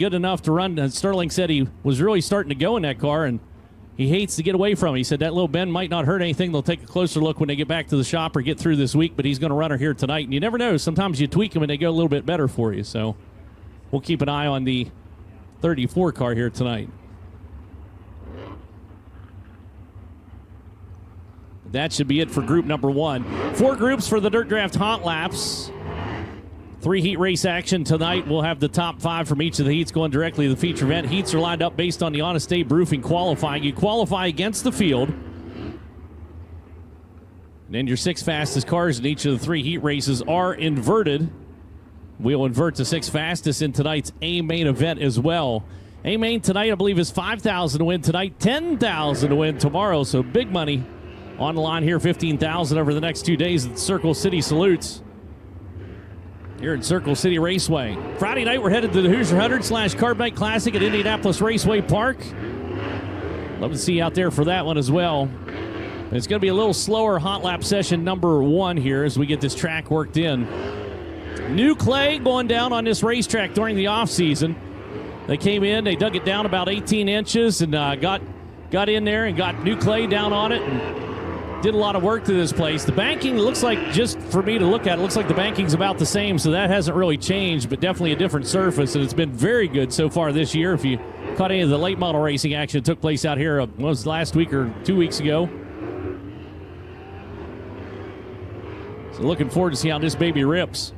good enough to run. And Sterling said he was really starting to go in that car, and he hates to get away from it. He said that little bend might not hurt anything. They'll take a closer look when they get back to the shop or get through this week, but he's going to run her here tonight. And you never know. Sometimes you tweak them and they go a little bit better for you. So we'll keep an eye on the 34 car here tonight. That should be it for group number 1. 4 groups for the Dirt Draft Hot Laps. 3 heat race action tonight. We'll have the top 5 from each of the heats going directly to the feature event. Heats are lined up based on the Honest State Roofing qualifying. You qualify against the field. And then your 6 fastest cars in each of the 3 heat races are inverted. We'll invert the 6 fastest in tonight's A main event as well. A main tonight, I believe, is $5,000 to win tonight, $10,000 to win tomorrow. So big money on the line here, $15,000 over the next 2 days at the Circle City Salutes here at Circle City Raceway. Friday night, we're headed to the Hoosier 100/Carbonite Classic at Indianapolis Raceway Park. Love to see you out there for that one as well. And it's going to be a little slower hot lap session number 1 here as we get this track worked in. New clay going down on this racetrack during the offseason. They came in, they dug it down about 18 inches and got in there and got new clay down on it and did a lot of work to this place. The banking looks like, just for me to look at, it looks like the banking's about the same, so that hasn't really changed, but definitely a different surface, and it's been very good so far this year. If you caught any of the late model racing action that took place out here, was last week or 2 weeks ago. So looking forward to see how this baby rips.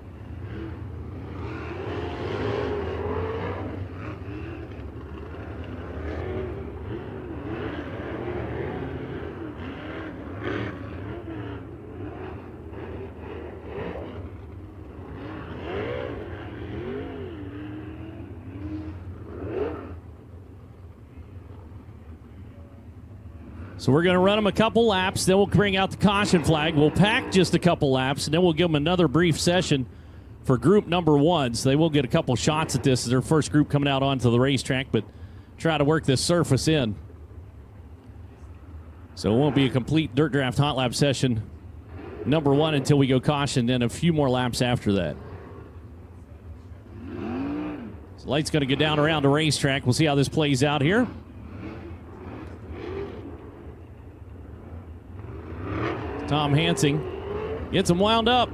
So we're going to run them a couple laps, then we'll bring out the caution flag. We'll pack just a couple laps, and then we'll give them another brief session for group number 1. So they will get a couple shots at this as their first group coming out onto the racetrack, but try to work this surface in. So it won't be a complete Dirt Draft Hot Lap session number 1 until we go caution, then a few more laps after that. So light's going to go down around the racetrack. We'll see how this plays out here. Tom Hansing gets him wound up.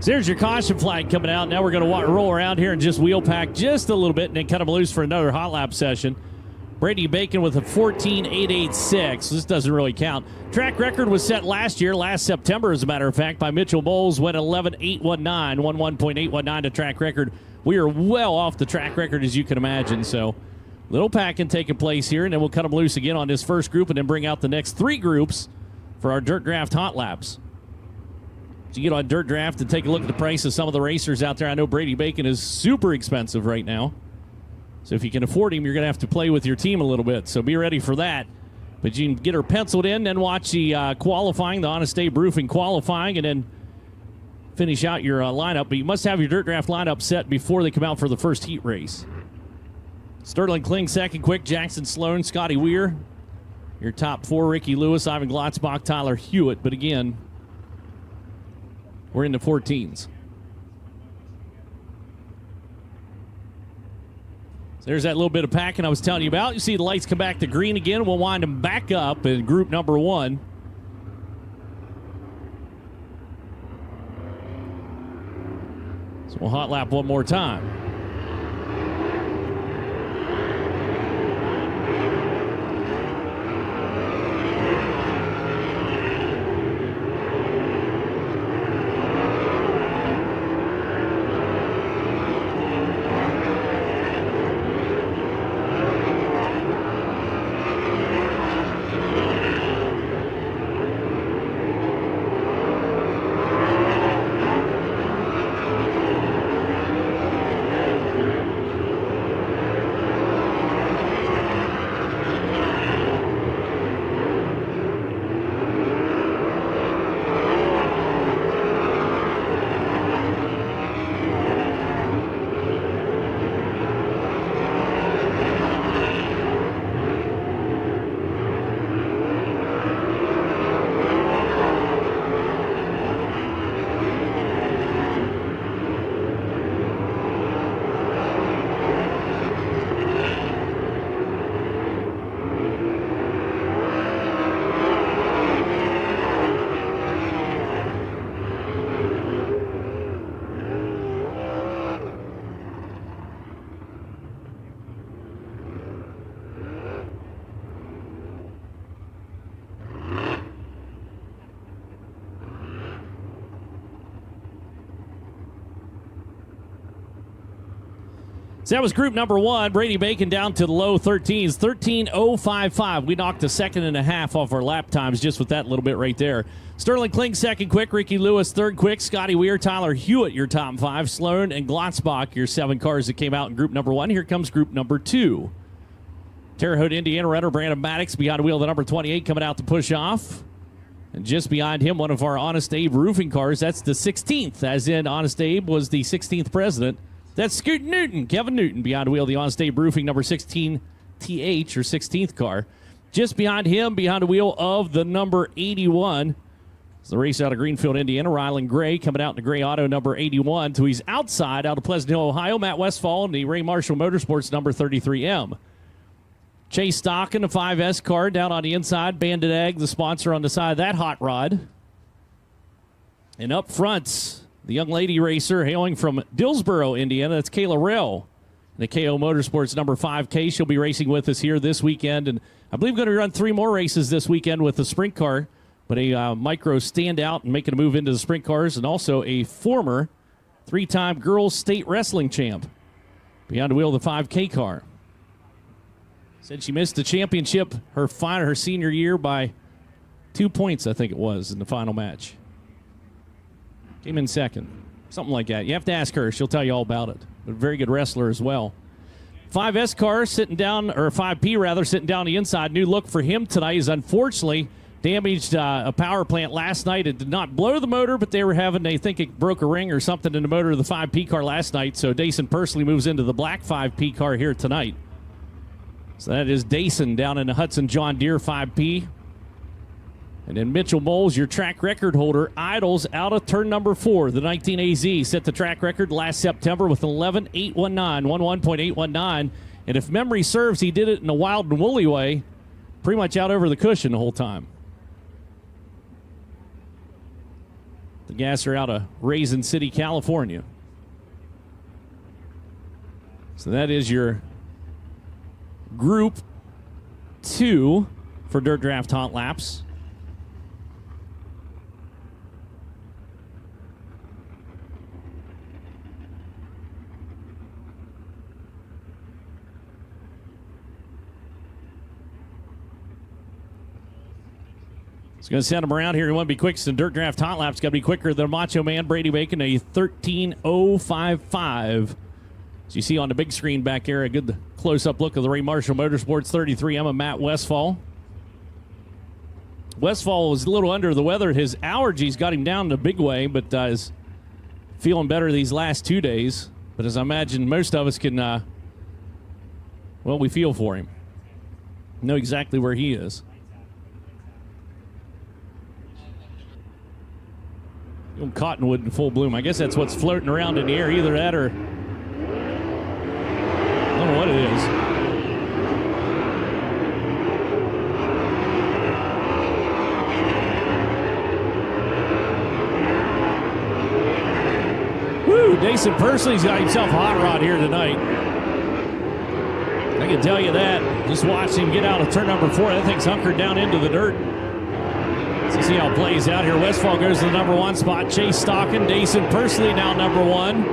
So there's your caution flag coming out. Now we're going to roll around here and just wheel pack just a little bit and then cut them loose for another hot lap session. Brady Bacon with a 14.886. This doesn't really count. Track record was set last September, as a matter of fact, by Mitchell Bowles. Went 11.819, 11.819 to track record. We are well off the track record, as you can imagine. So little packing taking place here, and then we'll cut them loose again on this first group and then bring out the next 3 groups for our Dirt Draft Hot Laps. So you get on Dirt Draft and take a look at the price of some of the racers out there. I know Brady Bacon is super expensive right now. So if you can afford him, you're going to have to play with your team a little bit. So be ready for that. But you can get her penciled in, then watch the qualifying, the Honest State Roofing qualifying, and then finish out your lineup. But you must have your Dirt Draft lineup set before they come out for the first heat race. Sterling Kling second quick, Jackson Sloan, Scotty Weir. Your top 4, Ricky Lewis, Ivan Glotzbach, Tyler Hewitt. But again, we're in the 14s. So there's that little bit of packing I was telling you about. You see the lights come back to green again. We'll wind them back up in group number 1. So we'll hot lap one more time. So that was group number 1. Brady Bacon down to the low 13s, 13:055. We knocked a second and a half off our lap times just with that little bit right there. Sterling Kling second quick, Ricky Lewis third quick, Scotty Weir, Tyler Hewitt your top 5, Sloan and Glotzbach your 7 cars that came out in group number 1. Here comes group number 2. Terre Haute, Indiana runner Brandon Maddox behind wheel the number 28 coming out to push off. And just behind him, one of our Honest Abe roofing cars. That's the 16th, as in Honest Abe was the 16th president. That's Scoot Newton, Kevin Newton, behind wheel the Honest Abe roofing number 16 TH, or 16th car. Just behind him, behind the wheel of the number 81. It's the race out of Greenfield, Indiana. Rylan Gray coming out in the gray auto number 81. So he's outside out of Pleasant Hill, Ohio. Matt Westfall in the Ray Marshall Motorsports number 33M. Chase Stock in the 5S car down on the inside. Bandit Egg, the sponsor on the side of that hot rod. And up front, the young lady racer hailing from Dillsboro, Indiana. That's Kayla Rell. The KO Motorsports number 5K. She'll be racing with us here this weekend. And I believe going to run 3 more races this weekend with the sprint car. But a micro standout and making a move into the sprint cars. And also a former 3-time girls state wrestling champ. Behind the wheel of the 5K car. Said she missed the championship her senior year by 2 points, I think it was, in the final match. Came in second. Something like that. You have to ask her. She'll tell you all about it. But a very good wrestler as well. 5S car sitting down, or 5P rather, sitting down the inside. New look for him tonight. He's unfortunately damaged a power plant last night. It did not blow the motor, but they think it broke a ring or something in the motor of the 5P car last night. So Dayson Pursley moves into the black 5P car here tonight. So that is Dayson down in the Hudson John Deere 5P. And then Mitchell Moles, your track record holder, idles out of turn number 4. The 19 AZ set the track record last September with 11.819, 11.819. And if memory serves, he did it in a wild and woolly way, pretty much out over the cushion the whole time. The Gasser out of Raisin City, California. So that is your Group 2 for Dirt Draft Hot Laps. It's going to send him around here. He want to be quickest in Dirt Draft Hot Laps. Got to be quicker than Macho Man Brady Bacon, a 13:055. As you see on the big screen back here, a good close-up look of the Ray Marshall Motorsports 33M of Matt Westfall. Westfall was a little under the weather. His allergies got him down in a big way, but is feeling better these last 2 days. But as I imagine most of us can, well, we feel for him. Know exactly where he is. Cottonwood in full bloom. I guess that's what's floating around in the air. Either that or I don't know what it is. Woo! Dayson Pursley's got himself a hot rod here tonight. I can tell you that. Just watched him get out of turn number 4. That thing's hunkered down into the dirt. Let's see how it plays out here. Westfall goes to the number 1 spot. Chase Stockin, Dayson Pursley now number 1.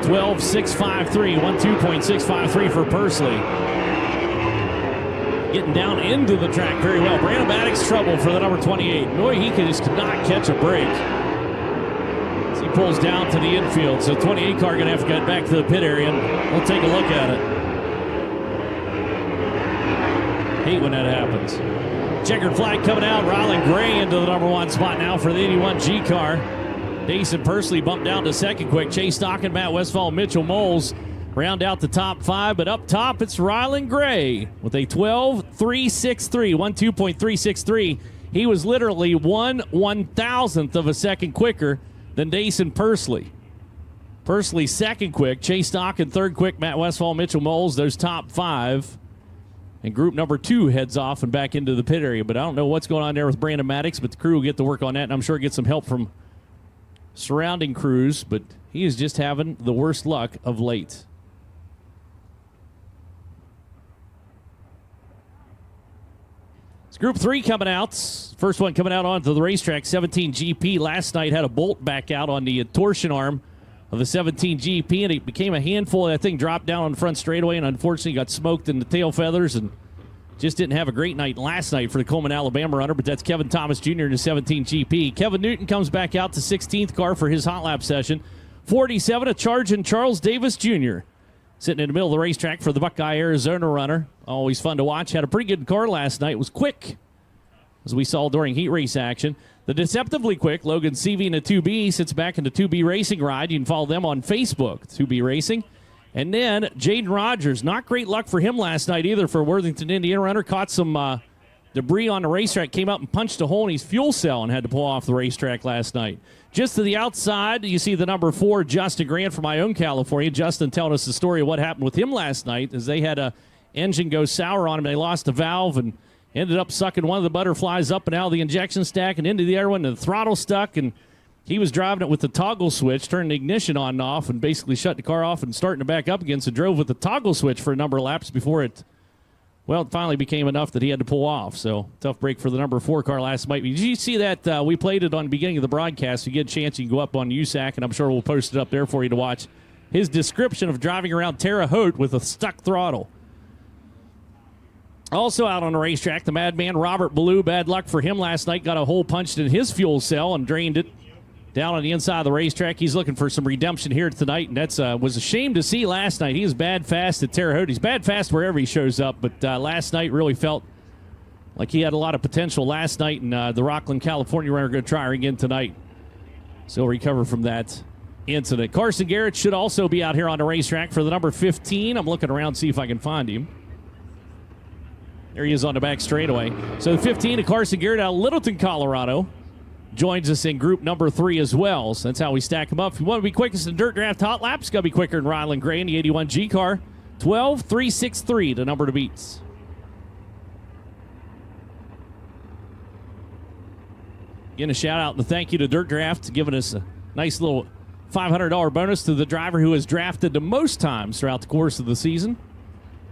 12.653, 12.653 for Pursley. Getting down into the track very well. Brandon Maddox trouble for the number 28. Boy, he just could not catch a break. As he pulls down to the infield. So 28 car going to have to get back to the pit area. And we'll take a look at it. Hate when that happens. Checkered flag coming out. Rylan Gray into the number 1 spot now for the 81G car. Dayson Pursley bumped down to second quick. Chase Stockin, Matt Westfall, Mitchell Moles round out the top 5. But up top, it's Rylan Gray with a 12.363, 12.363. He was literally 1/1000th of a second quicker than Dayson Pursley. Pursley second quick. Chase Stockin third quick. Matt Westfall, Mitchell Moles, those top 5. And group number 2 heads off and back into the pit area. But I don't know what's going on there with Brandon Maddox, but the crew will get to work on that, and I'm sure get some help from surrounding crews. But he is just having the worst luck of late. It's group 3 coming out. First one coming out onto the racetrack, 17 GP. Last night had a bolt back out on the torsion arm of the 17 GP, and it became a handful. That thing dropped down on the front straightaway and unfortunately got smoked in the tail feathers and just didn't have a great night last night for the Coleman, Alabama runner, but that's Kevin Thomas Jr. in the 17 GP. Kevin Newton comes back out to 16th car for his hot lap session. 47, a charge in Charles Davis Jr. Sitting in the middle of the racetrack for the Buckeye, Arizona runner. Always fun to watch. Had a pretty good car last night. It was quick, as we saw during heat race action. The deceptively quick Logan Seavey in the 2B sits back in the 2B Racing ride. You can follow them on Facebook, 2B Racing. And then Jaden Rogers, not great luck for him last night either for Worthington, Indiana runner. Caught some debris on the racetrack, came up and punched a hole in his fuel cell and had to pull off the racetrack last night. Just to the outside, you see the number 4, Justin Grant from Ione, California. Justin telling us the story of what happened with him last night as they had a engine go sour on him. They lost the valve and ended up sucking one of the butterflies up and out of the injection stack and into the air one, and the throttle stuck, and he was driving it with the toggle switch, turning the ignition on and off, and basically shut the car off and starting to back up again. So drove with the toggle switch for a number of laps before it finally became enough that he had to pull off. So tough break for the number 4 car last night. Did you see that? We played it on the beginning of the broadcast. If you get a chance, you can go up on USAC, and I'm sure we'll post it up there for you to watch. His description of driving around Terre Haute with a stuck throttle. Also out on the racetrack, the madman Robert Ballou. Bad luck for him last night. Got a hole punched in his fuel cell and drained it down on the inside of the racetrack. He's looking for some redemption here tonight, and that's was a shame to see last night. He was bad fast at Terre Haute. He's bad fast wherever he shows up, but last night really felt like he had a lot of potential last night, and the Rockland, California runner going to try her again tonight. So he'll recover from that incident. Carson Garrett should also be out here on the racetrack for the number 15. I'm looking around to see if I can find him. There he is on the back straightaway. So the 15 of Carson Garrett out of Littleton, Colorado, joins us in group number 3 as well. So that's how we stack them up. If you want to be quickest in Dirt Draft Hot Laps, got to be quicker than Ryland Gray in the 81G car. 12-3-6-3, the number to beat. Again, a shout out and a thank you to Dirt Draft, giving us a nice little $500 bonus to the driver who has drafted the most times throughout the course of the season.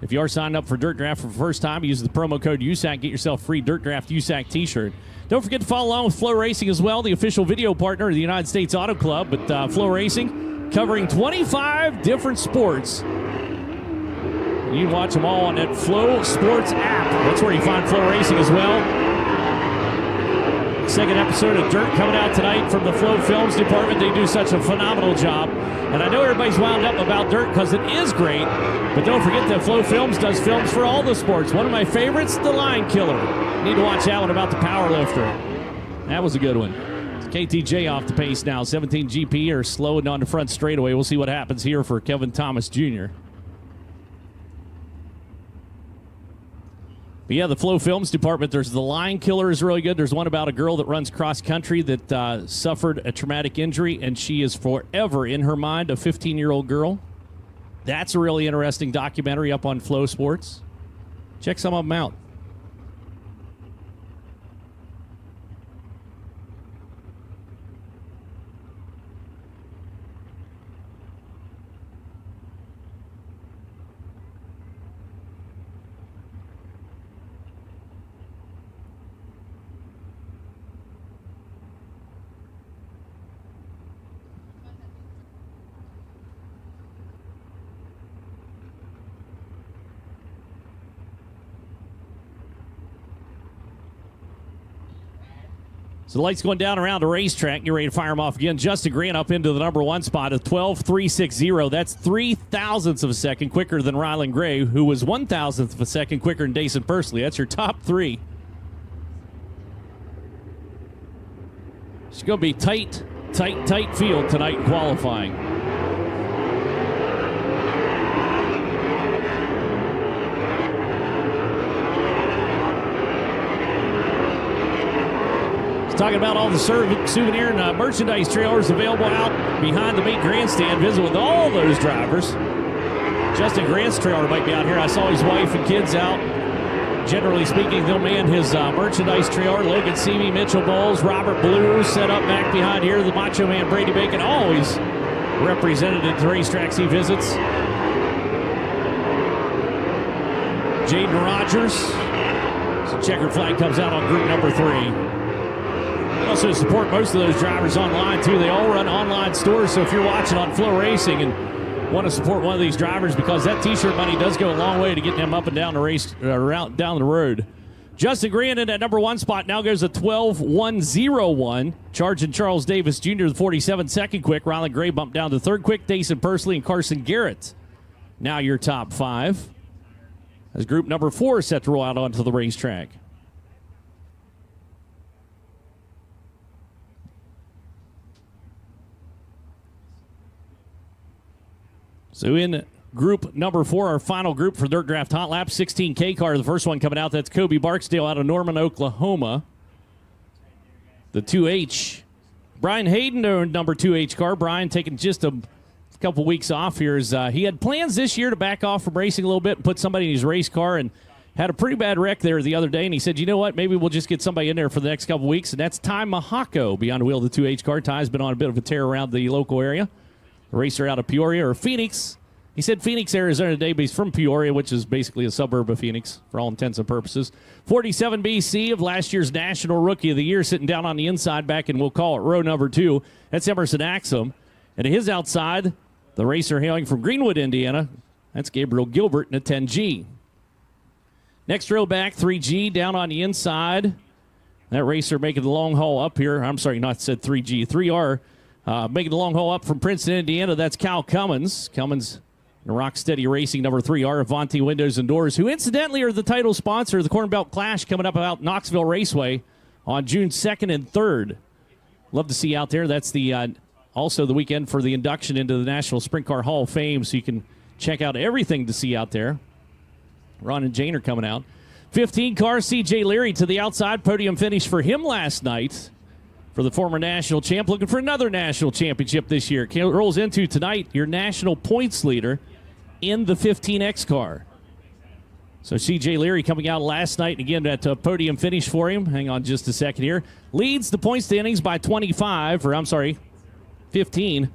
If you are signed up for Dirt Draft for the first time, use the promo code USAC. Get yourself a free Dirt Draft USAC t-shirt. Don't forget to follow along with FloRacing as well, the official video partner of the United States Auto Club. But FloRacing, covering 25 different sports. You can watch them all on that Flo Sports app. That's where you find FloRacing as well. Second episode of Dirt coming out tonight from the Flo Films department. They do such a phenomenal job. And I know everybody's wound up about Dirt because it is great. But don't forget that Flo Films does films for all the sports. One of my favorites, The Line Killer. You need to watch that one about the power lifter. That was a good one. It's KTJ off the pace now. 17 GP are slowing on the front straightaway. We'll see what happens here for Kevin Thomas Jr. But yeah, the Flo Films department, there's The Line Killer is really good. There's one about a girl that runs cross country that suffered a traumatic injury, and she is forever in her mind a 15-year-old girl. That's a really interesting documentary up on Flo Sports. Check some of them out. So the lights going down around the racetrack. You're ready to fire them off again. Justin Grant up into the number 1 spot at 12.360. That's 0.003 of a second quicker than Ryland Gray, who was 1,000th of a second quicker than Dason Pursley. That's your top 3. It's going to be tight field tonight in qualifying. Talking about all the souvenir and merchandise trailers available out behind the main grandstand. Visit with all those drivers. Justin Grant's trailer might be out here. I saw his wife and kids out. Generally speaking, they'll man his merchandise trailer. Logan Seavey, Mitchell Bowles, Robert Ballou set up back behind here. The Macho Man Brady Bacon always represented at the racetracks he visits. Jaden Rogers. So checkered flag comes out on group number 3. also support most of those drivers online, too. They all run online stores, so if you're watching on FloRacing and want to support one of these drivers, because that T-shirt money does go a long way to getting them up and down the race, down the road. Justin Grant in that number 1 spot now goes to 12-1-0-1. Charging Charles Davis Jr. the 47-second quick. Rylan Gray bumped down to 3rd quick. Dason Persley and Carson Garrett now your top 5. As group number 4 is set to roll out onto the racetrack. So in group number 4, our final group for Dirt Draft Hot Lap, 16K car. The first one coming out, that's Kobe Barksdale out of Norman, Oklahoma. The 2H. Brian Hayden, number 2H car. Brian taking just a couple weeks off here. As, he had plans this year to back off from racing a little bit and put somebody in his race car, and had a pretty bad wreck there the other day. And he said, you know what, maybe we'll just get somebody in there for the next couple weeks. And that's Ty Mahako beyond the wheel of the 2H car. Ty's been on a bit of a tear around the local area. A racer out of Peoria or Phoenix. He said Phoenix, Arizona today, but he's from Peoria, which is basically a suburb of Phoenix for all intents and purposes. 47 BC of last year's National Rookie of the Year, sitting down on the inside back in, we'll call it row number 2. That's Emerson Axum. And to his outside, the racer hailing from Greenwood, Indiana, that's Gabriel Gilbert in a 10G. Next row back, 3G down on the inside. That racer making the long haul up here. I'm sorry, not said 3G, 3R. Making the long haul up from Princeton, Indiana, that's Cal Cummins. Cummins, Rocksteady Racing, number 3R, Avanti Windows and Doors, who incidentally are the title sponsor of the Corn Belt Clash coming up about Knoxville Raceway on June 2nd and 3rd. Love to see you out there. That's the also the weekend for the induction into the National Sprint Car Hall of Fame, so you can check out everything to see out there. Ron and Jane are coming out. 15 car, C.J. Leary to the outside. Podium finish for him last night. For the former national champ, looking for another national championship this year. Rolls into tonight your national points leader in the 15X car. So C.J. Leary coming out last night, and again, that podium finish for him. Hang on just a second here. Leads the point standings by 15.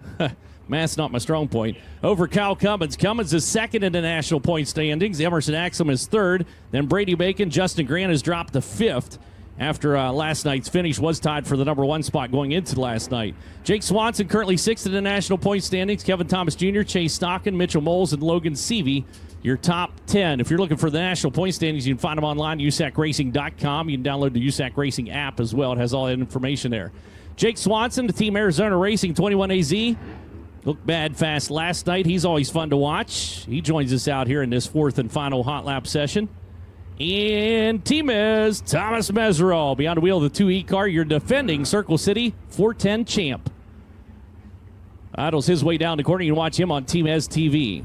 Math's not my strong point. Over Kyle Cummins. Cummins is second in the national point standings. Emerson Axum is third. Then Brady Bacon. Justin Grant has dropped to 5th. After last night's finish was tied for the number 1 spot going into last night. Jake Swanson currently 6th in the national point standings. Kevin Thomas Jr., Chase Stockin, Mitchell Moles, and Logan Seavey, your top 10. If you're looking for the national point standings, you can find them online, USACRacing.com. You can download the USAC Racing app as well. It has all that information there. Jake Swanson, the Team Arizona Racing 21AZ. Looked bad fast last night. He's always fun to watch. He joins us out here in this 4th and final hot lap session. And team is Thomas Meserol. Beyond the wheel of the 2E car, your defending Circle City 410 champ. Idles his way down the corner. You can watch him on Team Ez TV.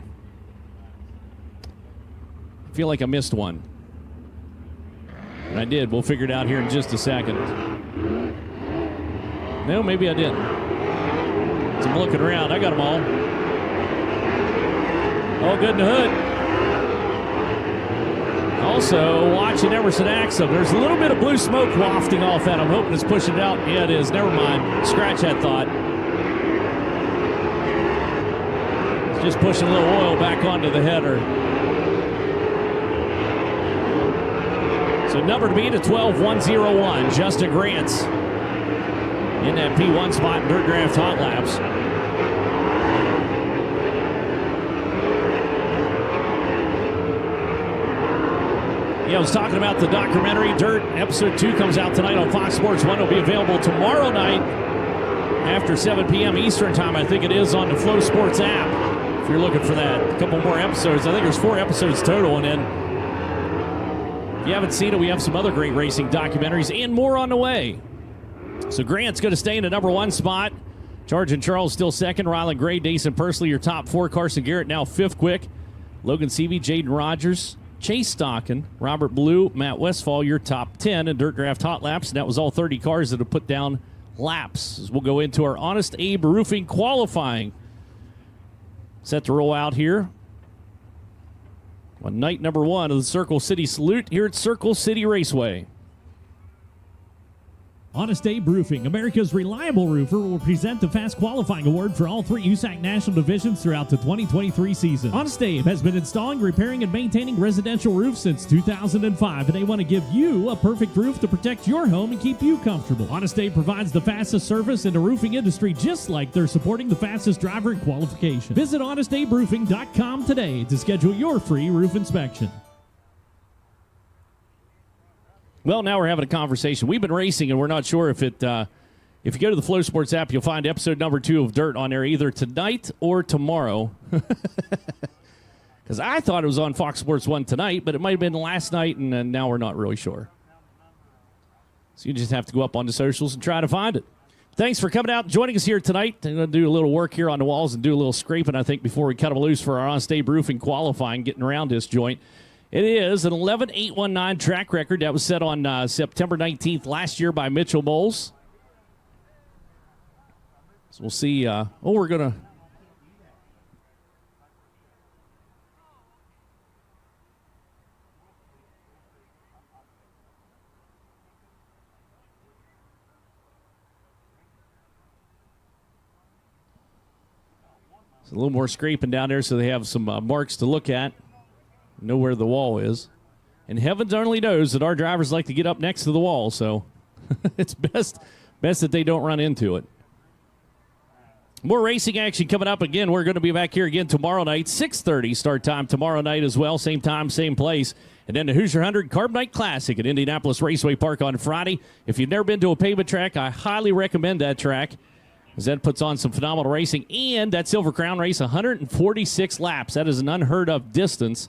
I feel like I missed one. And I did. We'll figure it out here in just a second. No, maybe I didn't. So I'm looking around. I got them all. All good in the hood. Also, watching Emerson Axum. There's a little bit of blue smoke wafting off that. I'm hoping it's pushing it out. Yeah, it is. Never mind. Scratch that thought. It's just pushing a little oil back onto the header. So number to beat at 12-1-0-1. Justin Grant's in that P1 spot in Dirt Draft Hot Laps. Yeah, I was talking about the documentary Dirt. Episode 2 comes out tonight on Fox Sports 1. It'll be available tomorrow night after 7 p.m. Eastern time, I think it is, on the Flow Sports app, if you're looking for that. A couple more episodes. I think there's 4 episodes total. And then, if you haven't seen it, we have some other great racing documentaries and more on the way. So Grant's going to stay in the number 1 spot. Charging Charles still second. Rylan Gray, Dason Persley, your top 4. Carson Garrett now 5th quick. Logan Seavey, Jaden Rogers, Chase Stockin, Robert Blue, Matt Westfall, your top 10 in Dirt Draft Hot Laps. And that was all 30 cars that have put down laps. As we'll go into our Honest Abe Roofing qualifying. Set to roll out here on night number 1 of the Circle City Salute here at Circle City Raceway. Honest Abe Roofing, America's reliable roofer, will present the Fast Qualifying Award for all 3 USAC National Divisions throughout the 2023 season. Honest Abe has been installing, repairing, and maintaining residential roofs since 2005, and they want to give you a perfect roof to protect your home and keep you comfortable. Honest Abe provides the fastest service in the roofing industry, just like they're supporting the fastest driver in qualification. Visit HonestAbeRoofing.com today to schedule your free roof inspection. Well, now we're having a conversation. We've been racing, and we're not sure if it. If you go to the Flow Sports app, you'll find episode number 2 of Dirt on there either tonight or tomorrow. Because I thought it was on Fox Sports 1 tonight, but it might have been last night, and now we're not really sure. So you just have to go up on the socials and try to find it. Thanks for coming out and joining us here tonight. I'm going to do a little work here on the walls and do a little scraping, I think, before we cut them loose for our Honest Abe Roofing qualifying, getting around this joint. It is an 11.819 track record that was set on September 19th last year by Mitchell Bowles. So we'll see. We're going to. It's a little more scraping down there so they have some marks to look at. Know where the wall is. And heavens only knows that our drivers like to get up next to the wall, so it's best that they don't run into it. More racing action coming up again. We're going to be back here again tomorrow night, 6:30 start time tomorrow night as well. Same time, same place. And then the Hoosier 100 Carbonite Classic at Indianapolis Raceway Park on Friday. If you've never been to a pavement track, I highly recommend that track, as that puts on some phenomenal racing. And that Silver Crown race, 146 laps. That is an unheard of distance.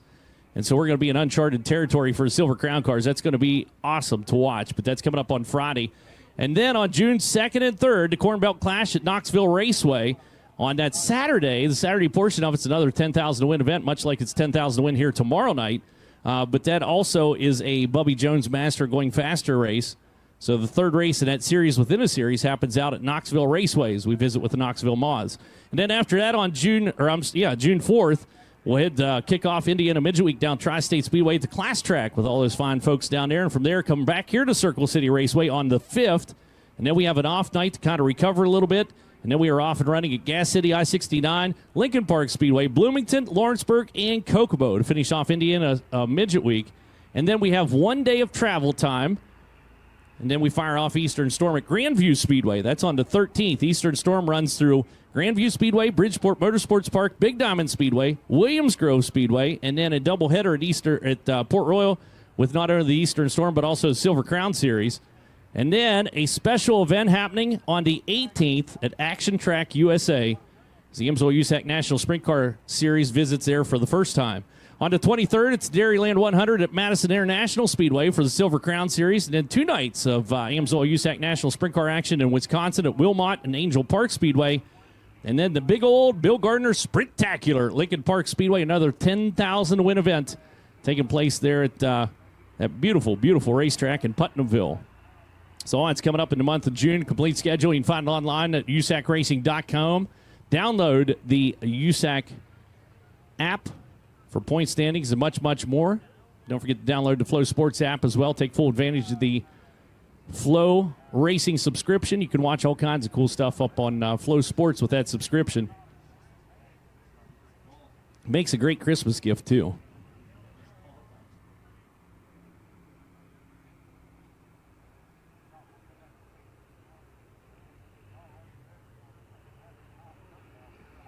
And so we're going to be in uncharted territory for Silver Crown cars. That's going to be awesome to watch, but that's coming up on Friday. And then on June 2nd and 3rd, the Corn Belt Clash at Knoxville Raceway. On that Saturday, the Saturday portion of it's another 10,000 to win event, much like it's 10,000 to win here tomorrow night. But that also is a Bubby Jones Master Going Faster race. So the third race in that series within a series happens out at Knoxville Raceway as we visit with the Knoxville Moths. And then after that on June 4th, we'll head kick off Indiana Midget Week down Tri-State Speedway at the Class Track with all those fine folks down there. And from there, come back here to Circle City Raceway on the 5th. And then we have an off night to kind of recover a little bit. And then we are off and running at Gas City, I-69, Lincoln Park Speedway, Bloomington, Lawrenceburg, and Kokomo to finish off Indiana Midget Week. And then we have 1 day of travel time. And then we fire off Eastern Storm at Grandview Speedway. That's on the 13th. Eastern Storm runs through Grandview Speedway, Bridgeport Motorsports Park, Big Diamond Speedway, Williams Grove Speedway, and then a doubleheader at Port Royal with not only the Eastern Storm but also the Silver Crown Series. And then a special event happening on the 18th at Action Track USA as the Ames USAC National Sprint Car Series visits there for the first time. On the 23rd, it's Dairyland 100 at Madison International Speedway for the Silver Crown Series. And then 2 nights of Ames USAC National Sprint Car action in Wisconsin at Wilmot and Angel Park Speedway. And then the big old Bill Gardner Sprintacular at Lincoln Park Speedway, another 10,000 to win event taking place there at that beautiful, beautiful racetrack in Putnamville. So it's coming up in the month of June. Complete schedule. You can find it online at USACRacing.com. Download the USAC app for point standings and much, much more. Don't forget to download the Flow Sports app as well. Take full advantage of the Flow Racing subscription. You can watch all kinds of cool stuff up on Flow Sports with that subscription. Makes a great Christmas gift, too.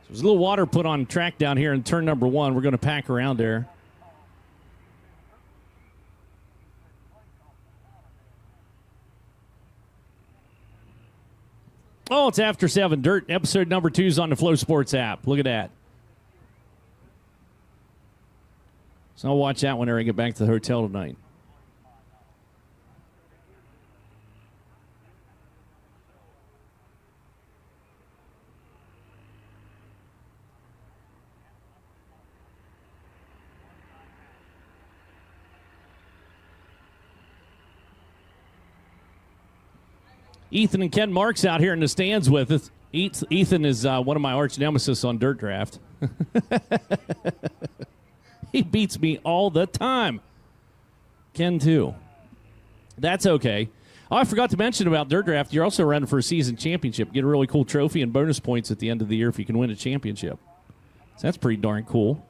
So there's a little water put on track down here in turn number 1. We're going to pack around there. Oh, it's after 7. Dirt episode number 2 is on the Flow Sports app. Look at that. So I'll watch that whenever I get back to the hotel tonight. Ethan and Ken Marks out here in the stands with us. Ethan is one of my arch nemesis on Dirt Draft. He beats me all the time. Ken, too. That's okay. Oh, I forgot to mention about Dirt Draft. You're also running for a season championship. Get a really cool trophy and bonus points at the end of the year if you can win a championship. So that's pretty darn cool.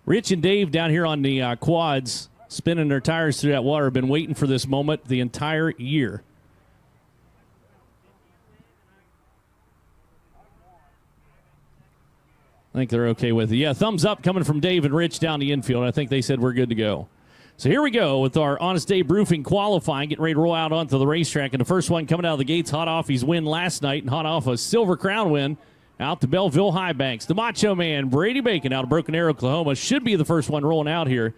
Rich and Dave down here on the quads, spinning their tires through that water, have been waiting for this moment the entire year. I think they're okay with it. Yeah, thumbs up coming from Dave and Rich down the infield. I think they said we're good to go. So here we go with our Honest Dave Roofing qualifying, getting ready to roll out onto the racetrack. And the first one coming out of the gates, hot off his win last night and hot off a Silver Crown win out to Belleville High Banks. The Macho Man, Brady Bacon, out of Broken Arrow, Oklahoma, should be the first one rolling out here.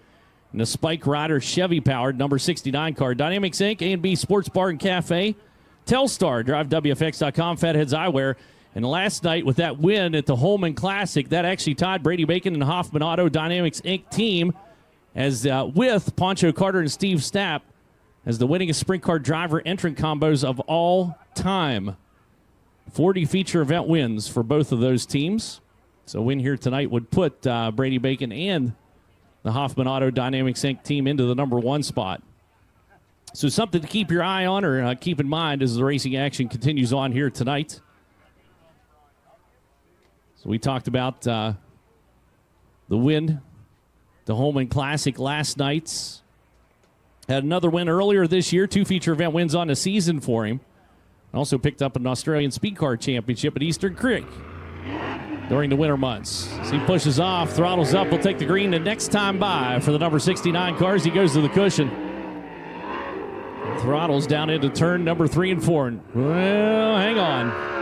And the Spike Rider Chevy-powered number 69 car. Dynamics Inc., A&B Sports Bar and Cafe, Telstar, DriveWFX.com, Fatheads Eyewear. And last night with that win at the Holman Classic, that actually tied Brady Bacon and the Hoffman Auto Dynamics Inc. team as with Poncho Carter and Steve Stapp as the winningest sprint car driver entrant combos of all time. 40 feature event wins for both of those teams. So a win here tonight would put Brady Bacon and the Hoffman Auto Dynamics Inc. team into the number one spot. So something to keep your eye on or keep in mind as the racing action continues on here tonight. So we talked about the win, the Holman Classic last night. Had another win earlier this year, 2 feature event wins on the season for him. Also picked up an Australian Speed Car Championship at Eastern Creek during the winter months. So he pushes off, throttles up, will take the green the next time by for the number 69 cars. He goes to the cushion. Throttles down into turn number 3 and 4. Well, hang on.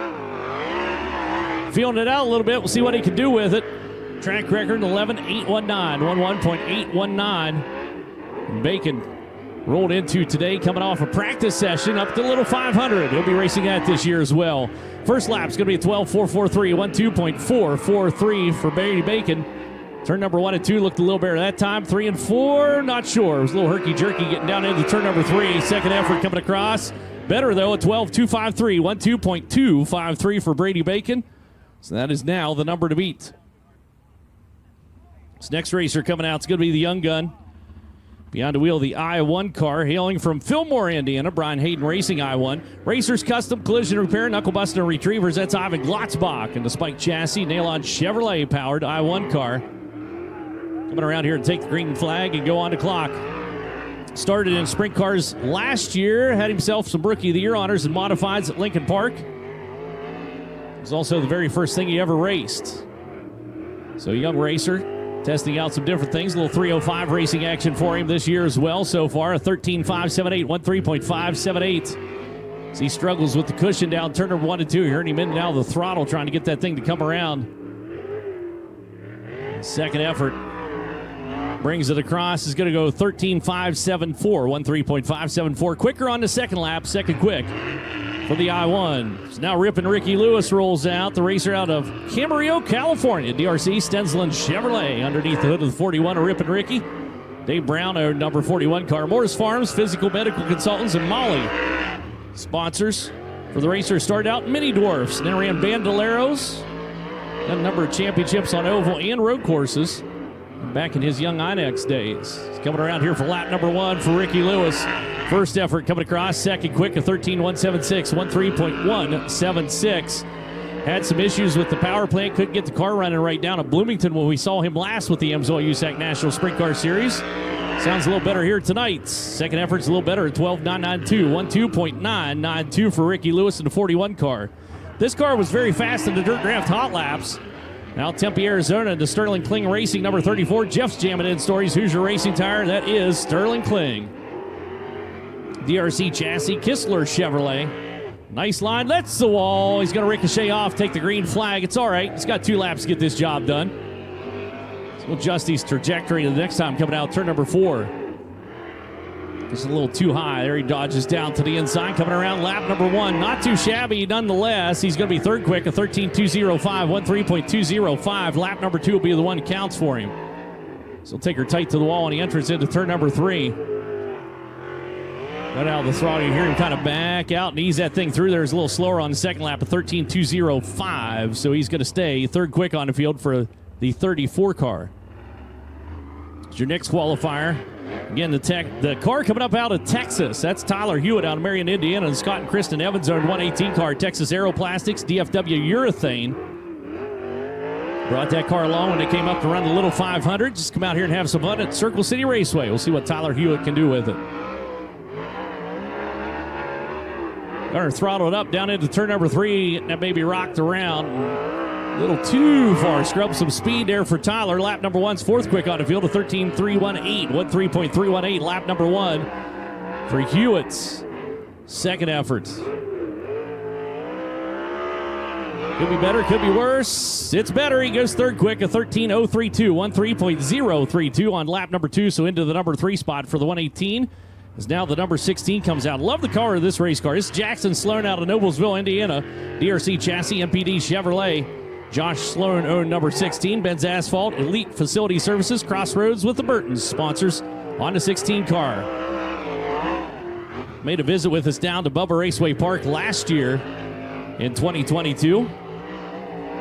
Feeling it out a little bit. We'll see what he can do with it. Track record 11.819, 11.819. Bacon rolled into today, coming off a practice session up to Little 500. He'll be racing that this year as well. First lap's going to be a 12.443, 12.443 for Brady Bacon. Turn number 1 and 2 looked a little better that time. 3 and 4, not sure. It was a little herky-jerky getting down into turn number 3. Second effort coming across. Better, though, a 12.253, 12.253 for Brady Bacon. So that is now the number to beat. This next racer coming out is going to be the young gun. Beyond the wheel, the I-1 car, hailing from Fillmore, Indiana. Brian Hayden Racing I-1. Racers Custom Collision Repair, Knuckle Busting and Retrievers. That's Ivan Glotzbach. And the Spike Chassis, Nail-On Chevrolet-powered I-1 car. Coming around here to take the green flag and go on the clock. Started in sprint cars last year. Had himself some Rookie of the Year honors and modifieds at Lincoln Park. It was also the very first thing he ever raced. So a young racer. Testing out some different things. A little 305 racing action for him this year as well so far. A 13.578, 13.578. As he struggles with the cushion down turn number 1 and 2. You heard him in and out of the throttle trying to get that thing to come around. Second effort. Brings it across. Is going to go 13.574, 13.574. Quicker on the second lap. Second quick for the I-1. So now Rip and Ricky Lewis rolls out. The racer out of Camarillo, California. DRC Stensland Chevrolet underneath the hood of the 41 of Rip and Ricky. Dave Brown, our number 41 car. Morris Farms, Physical Medical Consultants, and Molly. Sponsors for the racer started out Mini Dwarfs. Then ran Bandoleros. Got a number of championships on oval and road courses back in his young Inex days. He's coming around here for lap number 1 for Ricky Lewis. First effort coming across, second quick, a 13.176, 13.176. Had some issues with the power plant, couldn't get the car running right down at Bloomington when we saw him last with the Emsall USAC National Sprint Car Series. Sounds a little better here tonight. Second effort's a little better at 12.992, 12.992 for Ricky Lewis in the 41 car. This car was very fast in the Dirt Draft Hot Laps. Now Tempe, Arizona, to Sterling Kling Racing, number 34. Jeff's jamming in stories. Who's your racing tire? That is Sterling Kling. DRC Chassis, Kistler Chevrolet. Nice line, lets the wall. He's going to ricochet off, take the green flag. It's all right. He's got 2 laps to get this job done. So we'll adjust his trajectory the next time coming out, turn number 4. Just a little too high. There he dodges down to the inside, coming around lap number 1. Not too shabby nonetheless. He's going to be third quick, a 13.205, 13.205. Lap number 2 will be the one that counts for him. So he'll take her tight to the wall on the entrance into turn number 3. Got out of the throttle. You hear him kind of back out and ease that thing through there. He's a little slower on the second lap of 13.205. So he's going to stay third quick on the field for the 34 car. It's your next qualifier. Again, the car coming up out of Texas. That's Tyler Hewitt out of Marion, Indiana. And Scott and Kristen Evans owned 118 car. Texas Aeroplastics, DFW Urethane. Brought that car along when they came up to run the Little 500. Just come out here and have some fun at Circle City Raceway. We'll see what Tyler Hewitt can do with it. Got her throttled up down into turn number 3. That baby rocked around. A little too far. Scrubbed some speed there for Tyler. Lap number 1's fourth quick on the field of 13.318. 13.318. Lap number 1 for Hewitt's second effort. Could be better, could be worse. It's better. He goes third quick, a 13.032. 13.032 on lap number 2. So into the number 3 spot for the 118. As now the number 16 comes out. Love the car of this race car. It's Jackson Sloan out of Noblesville, Indiana. DRC chassis, MPD Chevrolet. Josh Sloan owned number 16. Ben's Asphalt, Elite Facility Services, Crossroads with the Burtons. Sponsors on the 16 car. Made a visit with us down to Bubba Raceway Park last year in 2022.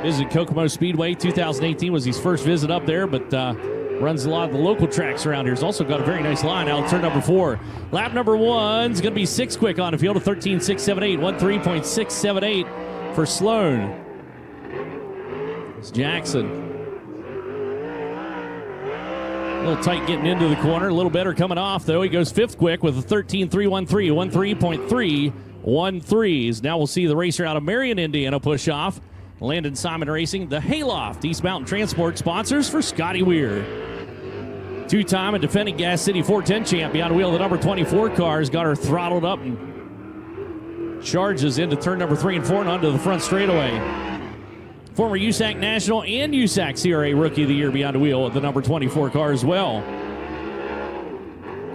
Visited Kokomo Speedway. 2018 was his first visit up there, but runs a lot of the local tracks around here. He's also got a very nice line out of turn number 4. Lap number 1's going to be 6 quick on the field of 13.678. 13.678 for Sloan. It's Jackson. A little tight getting into the corner. A little better coming off, though. He goes 5th quick with a 13.313. 13.313. Now we'll see the racer out of Marion, Indiana push off. Landon Simon Racing, the Hayloft East Mountain Transport sponsors for Scotty Weir. Two-time and defending Gas City 410 champ behind the wheel of the number 24 car has got her throttled up and charges into turn number 3 and 4 and onto the front straightaway. Former USAC National and USAC CRA Rookie of the Year behind the wheel of the number 24 car as well.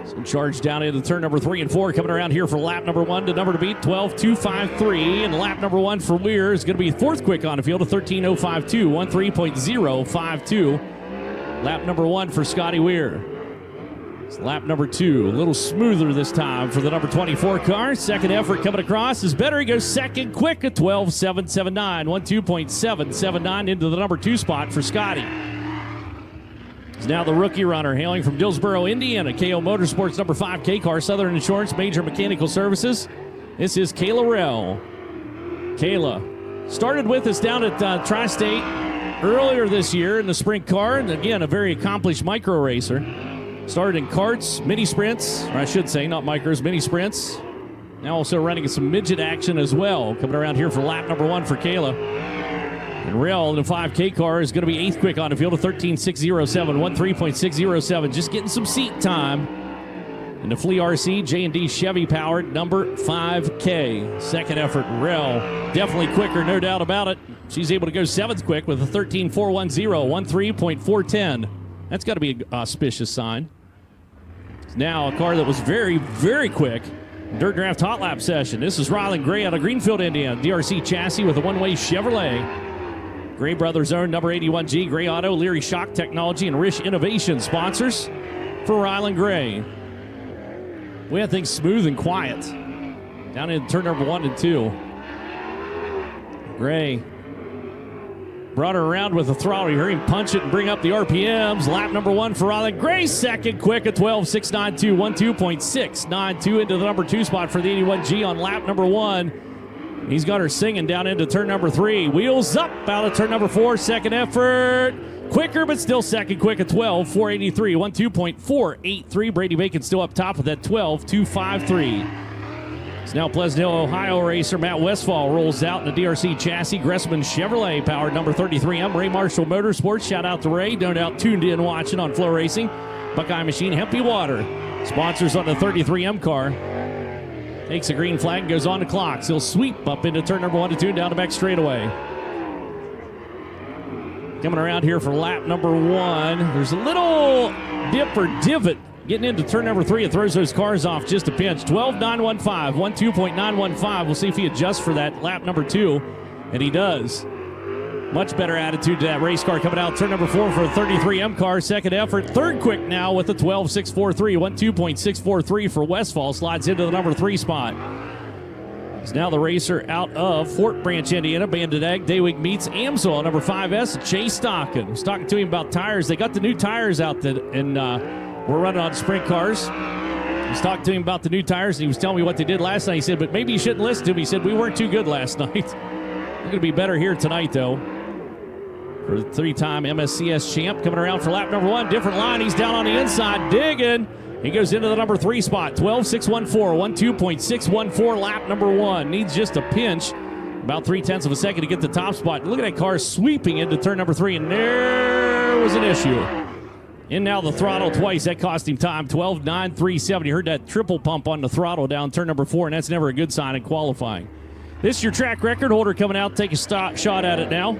So charge down into turn number 3 and 4, coming around here for lap number 1 to number to beat 12.253. And lap number 1 for Weir is going to be 4th quick on the field of 13.052. 13.052. Lap number 1 for Scotty Weir. It's lap number 2, a little smoother this time for the number 24 car. Second effort coming across is better. He goes second quick at 12.779. 12.779 into the number 2 spot for Scotty. He's now the rookie runner, hailing from Dillsboro, Indiana. KO Motorsports number 5 K car, Southern Insurance, Major Mechanical Services. This is Kayla Rell. Kayla started with us down at Tri-State earlier this year in the sprint car, and again, a very accomplished micro racer. Started in karts, mini sprints, or I should say, not micros, mini sprints. Now also running some midget action as well. Coming around here for lap number 1 for Kayla. And Rell in the 5K car is going to be 8th quick on the field of 13.607. 13.607. Just getting some seat time. In the FleRacing J&D Chevy powered number 5K. Second effort, Rell. Definitely quicker, no doubt about it. She's able to go 7th quick with a 13.410. 13.410. That's got to be an auspicious sign. Now a car that was very, very quick. Dirt Draft Hot Lap session. This is Ryland Gray out of Greenfield, Indiana. DRC chassis with a one-way Chevrolet. Gray Brothers owned number 81G, Gray Auto, Leary Shock Technology, and Rish Innovation sponsors for Ryland Gray. We had things smooth and quiet. Down in turn number 1 and 2. Gray brought her around with the throttle. You heard him punch it and bring up the RPMs. Lap number 1 for Ryland Gray. Second quick at 12.692. 12.692 into the number 2 spot for the 81G on lap number 1. He's got her singing down into turn number 3. Wheels up out of turn number 4. Second effort. Quicker, but still second quick at 12.483. 12.483. Brady Bacon still up top with that 12.253. It's now Pleasant Hill, Ohio racer Matt Westfall rolls out in the DRC chassis. Gressman Chevrolet powered number 33M. Ray Marshall Motorsports. Shout out to Ray. No doubt tuned in watching on FloRacing. Buckeye Machine, Hempy Water. Sponsors on the 33M car. Takes a green flag and goes on the clocks. He'll sweep up into turn number 1 to 2 and down the back straightaway. Coming around here for lap number 1. There's a little dip or divot getting into turn number 3. It throws those cars off just a pinch. 12.915. 12.915. We'll see if he adjusts for that lap number 2. And he does. Much better attitude to that race car coming out. Turn number 4 for a 33M car. Second effort. Third quick now with a 12.643. 12.643 for Westfall. Slides into the number 3 spot. It's now the racer out of Fort Branch, Indiana. Bandit Egg. Dayweek meets Amsoil, number 5S. Chase Stockton. I was talking to him about tires. They got the new tires out and we're running on sprint cars. I was talking to him about the new tires, and he was telling me what they did last night. He said, but maybe you shouldn't listen to him. He said, we weren't too good last night. We're going to be better here tonight, though. For the 3-time MSCS champ coming around for lap number 1. Different line. He's down on the inside, digging. He goes into the number 3 spot. 12.614. 12.614 lap number 1. Needs just a pinch. About 0.3 of a second to get the top spot. Look at that car sweeping into turn number 3, and there was an issue. In now the throttle twice. That cost him time. 12.937. You heard that triple pump on the throttle down turn number 4, and that's never a good sign in qualifying. This is your track record holder coming out. Take a shot at it now.